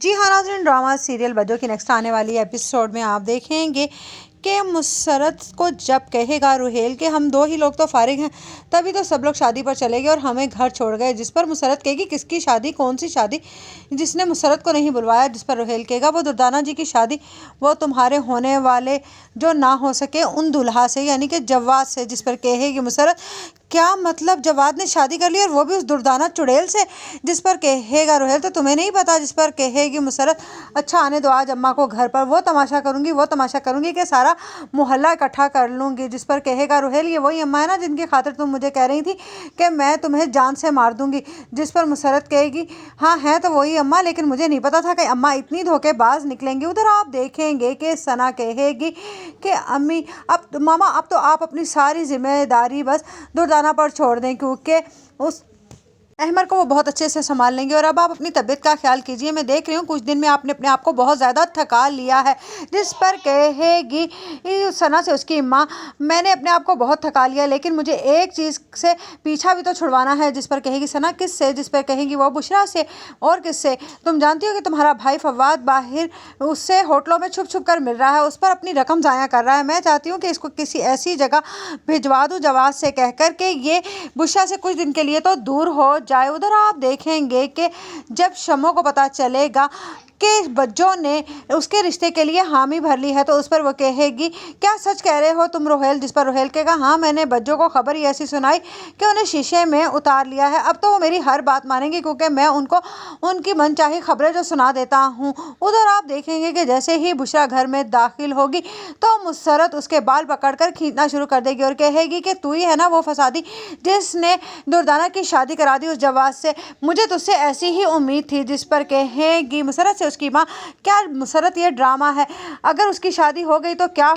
जी हाँ नाज़रीन, drama serial Bajjo की नेक्स्ट आने वाली एपिसोड में आप देखेंगे कि मुसरत को जब कहेगा रुहेल के हम दो ही लोग तो फारिग हैं, तभी तो सब लोग शादी पर चले गए और हमें घर छोड़ गए। जिस पर मुसरत कहेगी किसकी शादी, कौन सी शादी, जिसने मुसरत को नहीं बुलवाया। जिस पर रुहेल कहेगा वो दुर्दाना जी की शादी, वो तुम्हारे होने वाले जो ना हो सके उन दुल्हा से, यानी कि जवाद से। जिस पर कहेगी मुसरत क्या मतलब, जवाद ने शादी कर ली और वो भी उस दुर्दाना चुड़ैल से। जिस पर कहेगा रुहेल तो तुम्हें नहीं पता। जिस पर कहेगी मुसरत अच्छा आने दो आज अम्मा को घर पर, वो तमाशा करूंगी कि सारा मोहल्ला इकट्ठा कर लूंगी। जिस पर कहेगा रुहेल ये वही अम्मा है ना जिनकी खातिर तुम मुझे कह रही थी कि मैं तुम्हें जान से मार दूंगी। जिस पर मुसरत कहेगी हाँ है तो वही अम्मा, लेकिन मुझे नहीं पता था कि अम्मा इतनी धोखेबाज निकलेंगी। उधर आप देखेंगे कि सना कहेगी कि अम्मी अब मामा अब तो आप अपनी सारी जिम्मेदारी बस दुर्दाना पर छोड़ दें, क्योंकि उस अहमर को वो बहुत अच्छे से संभाल लेंगे। और अब आप अपनी तबीयत का ख्याल कीजिए, मैं देख रही हूँ कुछ दिन में आपने अपने आप को बहुत ज़्यादा थका लिया है। जिस पर कहेगी सना से उसकी माँ मैंने अपने आप को बहुत थका लिया, लेकिन मुझे एक चीज़ से पीछा भी तो छुड़वाना है। जिस पर कहेगी सना किस से। जिस पर कहेगी वो बुशरा से। और किससे, तुम जानती हो कि तुम्हारा भाई फवाद बाहर उससे होटलों में छुप छुप कर मिल रहा है, उस पर अपनी रकम ज़ाया कर रहा है। मैं चाहती हूँ कि इसको किसी ऐसी जगह भिजवा दूँ जवाद से कहकर के ये बुशरा से कुछ दिन के लिए तो दूर हो जाए। उधर आप देखेंगे कि जब शम्मो को पता चलेगा कि बज्जो ने उसके रिश्ते के लिए हामी भर ली है, तो उस पर वो कहेगी क्या सच कह रहे हो तुम रुहेल। जिस पर रुहेल कहेगा हाँ मैंने बज्जो को खबर ही ऐसी सुनाई कि उन्हें शीशे में उतार लिया है। अब तो वो मेरी हर बात मानेंगे क्योंकि मैं उनको उनकी मनचाही खबरें जो सुना देता हूँ। उधर आप देखेंगे कि जैसे ही बुशरा घर में दाखिल होगी तो मुसरत उसके बाल पकड़कर खींचना शुरू कर देगी और कहेगी कि तू ही है ना वो फसादी जिसने दुर्दाना की शादी करा दी उस जवाद से, मुझे तुझसे ऐसी ही उम्मीद थी। जिस पर कहेगी मुसरत से उसकी माँ क्या मुसरत ये ड्रामा है, अगर उसकी शादी हो गई तो क्या